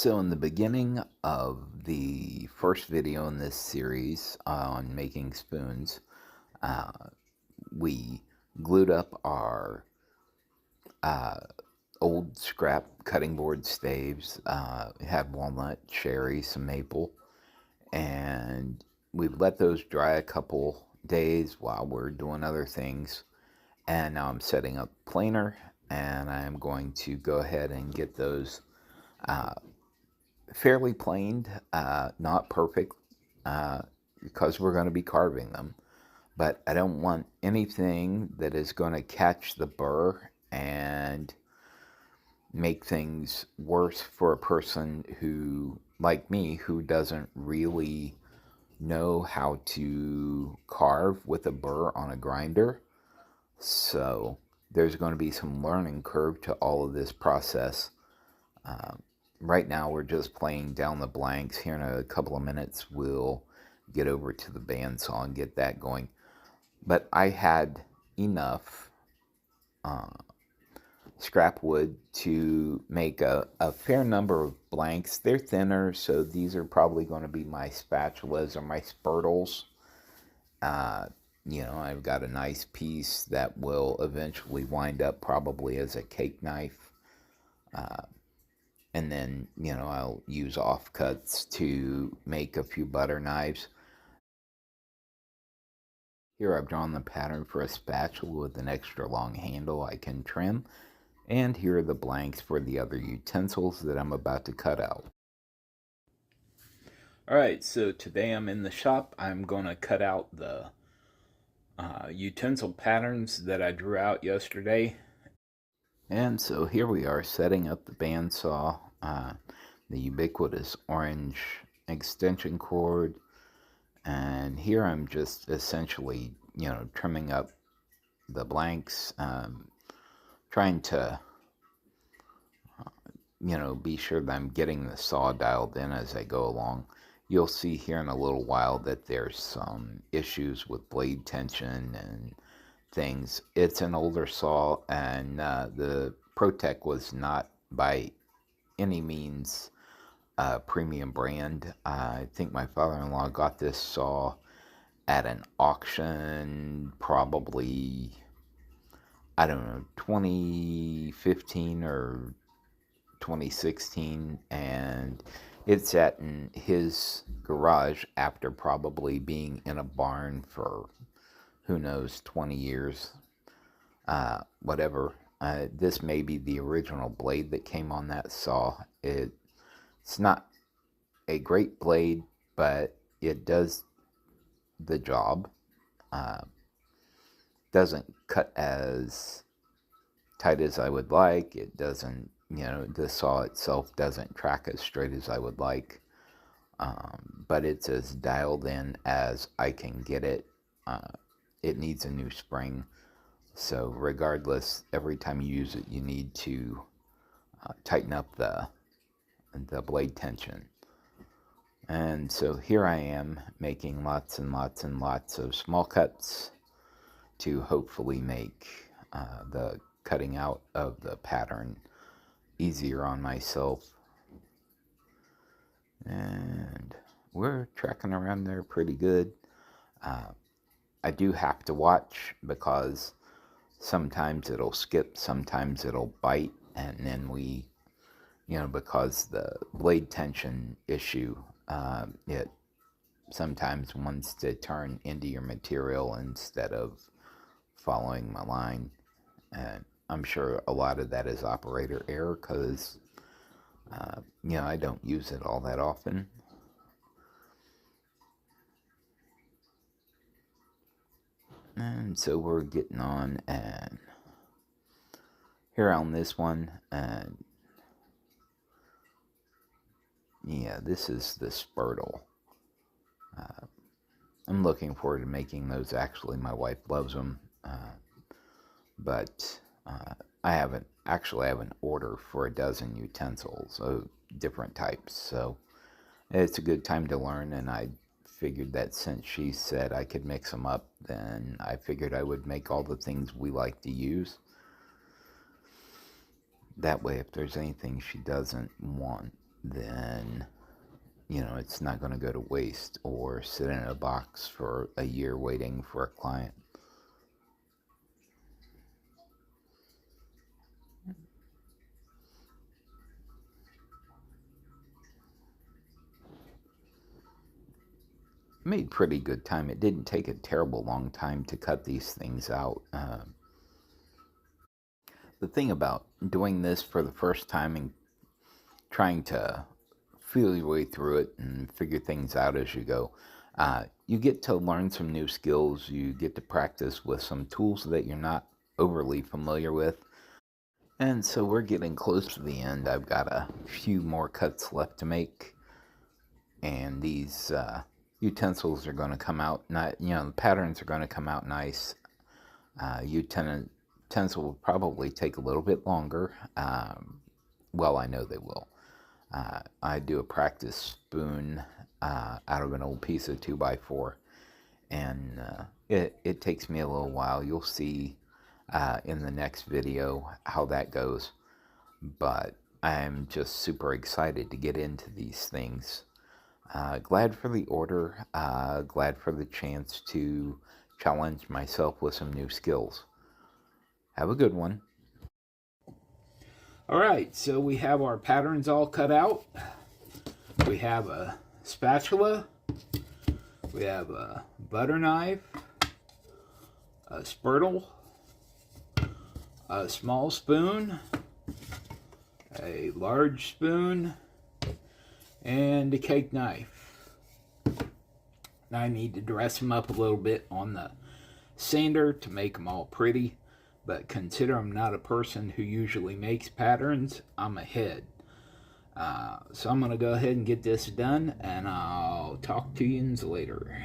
So in the beginning of the first video in this series on making spoons, uh, we glued up our uh, old scrap cutting board staves. It had walnut, cherry, some maple, and we let those dry a couple days while we're doing other things. And now I'm setting up planer, and I'm going to go ahead and get those uh, fairly planed, not perfect, uh, because we're going to be carving them. But I don't want anything that is going to catch the burr and make things worse for a person who, like me, who doesn't really know how to carve with a burr on a grinder. So there's going to be some learning curve to all of this process. Right now we're just playing down the blanks. Here in a couple of minutes we'll get over to the bandsaw and get that going. But I had enough scrap wood to make a fair number of blanks. They're thinner, so these are probably going to be my spatulas or my spurtles. I've got a nice piece that will eventually wind up probably as a cake knife. And then, I'll use offcuts to make a few butter knives. Here I've drawn the pattern for a spatula with an extra long handle I can trim. And here are the blanks for the other utensils that I'm about to cut out. Alright, so today I'm in the shop. I'm going to cut out the utensil patterns that I drew out yesterday. And so here we are setting up the bandsaw, the ubiquitous orange extension cord, and here I'm just essentially, trimming up the blanks, trying to, be sure that I'm getting the saw dialed in as I go along. You'll see here in a little while that there's some issues with blade tension and things. It's an older saw, and the ProTech was not by any means a premium brand. I think my father-in-law got this saw at an auction probably, I don't know, 2015 or 2016, and it sat in his garage after probably being in a barn for who knows, 20 years, whatever. This may be the original blade that came on that saw. It's not a great blade, but it does the job. Doesn't cut as tight as I would like. It doesn't, the saw itself doesn't track as straight as I would like. But it's as dialed in as I can get it. It needs a new spring, so regardless, every time you use it you need to tighten up the blade tension. And so here I am making lots and lots and lots of small cuts to hopefully make the cutting out of the pattern easier on myself. And we're tracking around there pretty good. I do have to watch because sometimes it'll skip, sometimes it'll bite, and then we, because the blade tension issue, it sometimes wants to turn into your material instead of following my line. And I'm sure a lot of that is operator error because, I don't use it all that often. And so we're getting on, and here on this one, and yeah, this is the spurtle. I'm looking forward to making those. Actually, my wife loves them, but I have an order for a dozen utensils of different types, so it's a good time to learn. And I figured that since she said I could mix them up, then I figured I would make all the things we like to use. That way, if there's anything she doesn't want, then, you know, it's not going to go to waste or sit in a box for a year waiting for a client. Made pretty good time. It didn't take a terrible long time to cut these things out. The thing about doing this for the first time and trying to feel your way through it and figure things out as you go, you get to learn some new skills. You get to practice with some tools that you're not overly familiar with. And so we're getting close to the end. I've got a few more cuts left to make, and these utensils are going to come out. Not, you know, the patterns are going to come out nice. Utensil will probably take a little bit longer. Well, I know they will. I do a practice spoon out of an old piece of 2x4, and it takes me a little while. You'll see in the next video how that goes, but I'm just super excited to get into these things. Glad for the order, glad for the chance to challenge myself with some new skills. Have a good one. Alright, so we have our patterns all cut out. We have a spatula, we have a butter knife, a spurtle, a small spoon, a large spoon, and a cake knife. Now I need to dress them up a little bit on the sander to make them all pretty, but consider I'm not a person who usually makes patterns. I'm ahead. So I'm going to go ahead and get this done, and I'll talk to you later.